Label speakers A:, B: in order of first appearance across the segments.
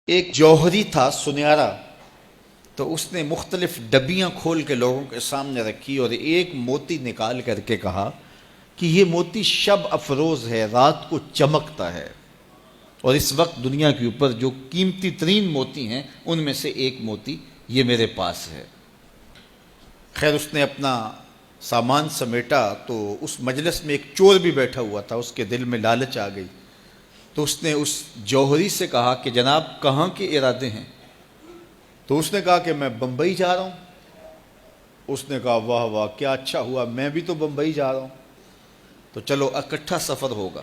A: ایک جوہری تھا سنہرا، تو اس نے مختلف ڈبیاں کھول کے لوگوں کے سامنے رکھی اور ایک موتی نکال کر کے کہا کہ یہ موتی شب افروز ہے، رات کو چمکتا ہے، اور اس وقت دنیا کے اوپر جو قیمتی ترین موتی ہیں ان میں سے ایک موتی یہ میرے پاس ہے۔ خیر اس نے اپنا سامان سمیٹا تو اس مجلس میں ایک چور بھی بیٹھا ہوا تھا، اس کے دل میں لالچ آ گئی، تو اس نے اس جوہری سے کہا کہ جناب کہاں کے ارادے ہیں؟ تو اس نے کہا کہ میں بمبئی جا رہا ہوں۔ اس نے کہا واہ واہ کیا اچھا ہوا، میں بھی تو بمبئی جا رہا ہوں، تو چلو اکٹھا سفر ہوگا۔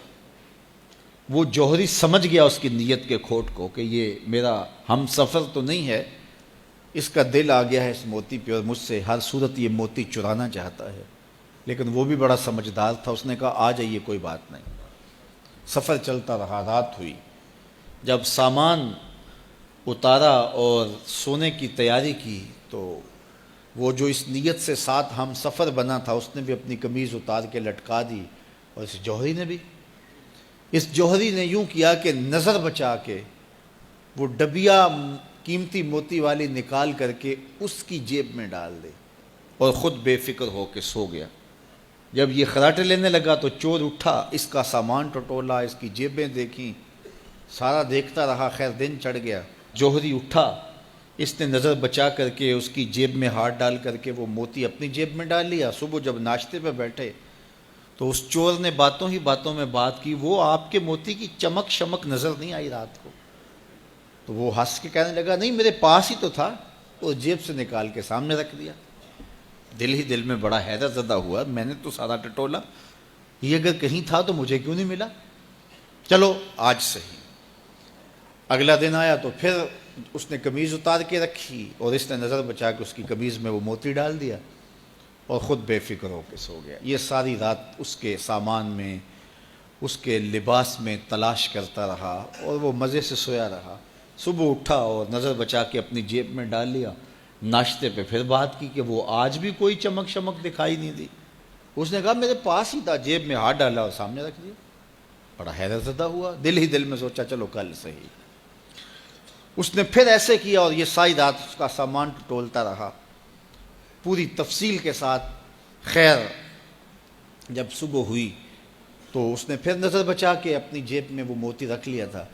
A: وہ جوہری سمجھ گیا اس کی نیت کے کھوٹ کو کہ یہ میرا ہم سفر تو نہیں ہے، اس کا دل آ گیا ہے اس موتی پہ اور مجھ سے ہر صورت یہ موتی چرانا چاہتا ہے، لیکن وہ بھی بڑا سمجھدار تھا، اس نے کہا آ جائیے کوئی بات نہیں۔ سفر چلتا رہا، رات ہوئی، جب سامان اتارا اور سونے کی تیاری کی تو وہ جو اس نیت سے ساتھ ہم سفر بنا تھا اس نے بھی اپنی قمیض اتار کے لٹکا دی، اور اس جوہری نے بھی۔ اس جوہری نے یوں کیا کہ نظر بچا کے وہ ڈبیا قیمتی موتی والی نکال کر کے اس کی جیب میں ڈال دے اور خود بے فکر ہو کے سو گیا۔ جب یہ خراٹے لینے لگا تو چور اٹھا، اس کا سامان ٹٹولا، اس کی جیبیں دیکھیں، سارا دیکھتا رہا، خیر دن چڑھ گیا۔ جوہری اٹھا، اس نے نظر بچا کر کے اس کی جیب میں ہاتھ ڈال کر کے وہ موتی اپنی جیب میں ڈال لیا۔ صبح جب ناشتے پہ بیٹھے تو اس چور نے باتوں ہی باتوں میں بات کی، وہ آپ کے موتی کی چمک شمک نظر نہیں آئی رات کو؟ تو وہ ہنس کے کہنے لگا نہیں میرے پاس ہی تو تھا، وہ جیب سے نکال کے سامنے رکھ دیا۔ دل ہی دل میں بڑا حیرت زدہ ہوا، میں نے تو سارا ٹٹولا، یہ اگر کہیں تھا تو مجھے کیوں نہیں ملا؟ چلو آج صحیح۔ اگلا دن آیا تو پھر اس نے قمیض اتار کے رکھی اور اس نے نظر بچا کے اس کی قمیض میں وہ موتی ڈال دیا اور خود بے فکر ہو کے سو گیا۔ یہ ساری رات اس کے سامان میں، اس کے لباس میں تلاش کرتا رہا اور وہ مزے سے سویا رہا۔ صبح اٹھا اور نظر بچا کے اپنی جیب میں ڈال لیا۔ ناشتے پہ پھر بات کی کہ وہ آج بھی کوئی چمک شمک دکھائی نہیں دی۔ اس نے کہا میرے پاس ہی تھا، جیب میں ہاتھ ڈالا اور سامنے رکھ دیا۔ بڑا حیرت زدہ ہوا، دل ہی دل میں سوچا چلو کل صحیح۔ اس نے پھر ایسے کیا اور یہ ساری رات اس کا سامان ٹٹولتا رہا پوری تفصیل کے ساتھ۔ خیر جب صبح ہوئی تو اس نے پھر نظر بچا کے اپنی جیب میں وہ موتی رکھ لیا تھا،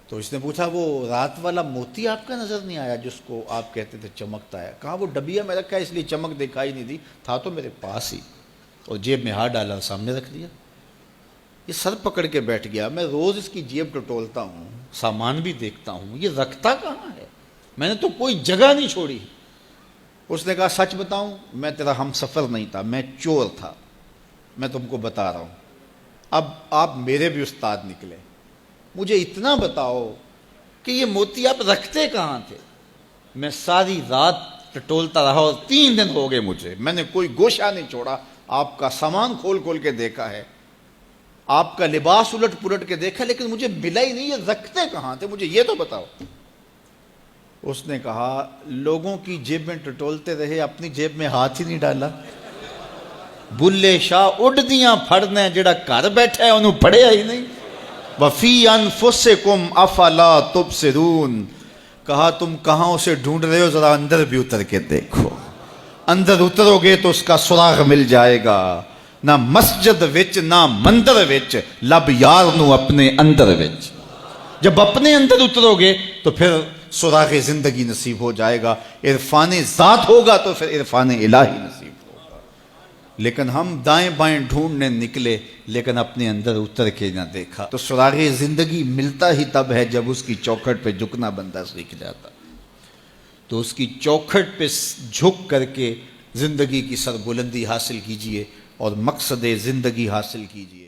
A: تو اس نے پوچھا وہ رات والا موتی آپ کا نظر نہیں آیا جس کو آپ کہتے تھے چمکتا ہے؟ کہا وہ ڈبیا میں رکھا ہے اس لیے چمک دکھائی نہیں دی، تھا تو میرے پاس ہی، اور جیب میں ہاتھ ڈالا اور سامنے رکھ دیا۔ یہ سر پکڑ کے بیٹھ گیا، میں روز اس کی جیب ٹٹولتا ہوں، سامان بھی دیکھتا ہوں، یہ رکھتا کہاں ہے؟ میں نے تو کوئی جگہ نہیں چھوڑی۔ اس نے کہا سچ بتاؤں میں تیرا ہم سفر نہیں تھا، میں چور تھا، میں تم کو بتا رہا ہوں۔ اب آپ میرے بھی استاد نکلے، مجھے اتنا بتاؤ کہ یہ موتی آپ رکھتے کہاں تھے؟ میں ساری رات ٹٹولتا رہا اور 3 دن ہو گئے مجھے، میں نے کوئی گوشہ نہیں چھوڑا، آپ کا سامان کھول کھول کے دیکھا ہے، آپ کا لباس الٹ پلٹ کے دیکھا، لیکن مجھے ملا ہی نہیں، یہ رکھتے کہاں تھے مجھے یہ تو بتاؤ۔ اس نے کہا لوگوں کی جیب میں ٹٹولتے رہے، اپنی جیب میں ہاتھ ہی نہیں ڈالا۔ بلے شاہ اڈ دیاں پھڑنے، جڑا گھر بیٹھا ہے انہوں پڑھیا ہی نہیں۔ وَفِي أَنفُسِكُمْ أَفَلَا تُبْصِرُونَ، کہا تم کہاں اسے ڈھونڈ رہے ہو، ذرا اندر بھی اتر کے دیکھو، اندر اترو گے تو اس کا سراغ مل جائے گا۔ نہ مسجد وچ نہ مندر وچ، لب یار نو اپنے اندر وچ۔ جب اپنے اندر اترو گے تو پھر سراغ زندگی نصیب ہو جائے گا، عرفان ذات ہوگا تو پھر عرفان الہی نصیب ہوگا۔ لیکن ہم دائیں بائیں ڈھونڈنے نکلے لیکن اپنے اندر اتر کے نہ دیکھا۔ تو سراغ زندگی ملتا ہی تب ہے جب اس کی چوکھٹ پہ جھکنا بندہ سیکھ جاتا۔ تو اس کی چوکھٹ پہ جھک کر کے زندگی کی سربلندی حاصل کیجئے اور مقصد زندگی حاصل کیجئے۔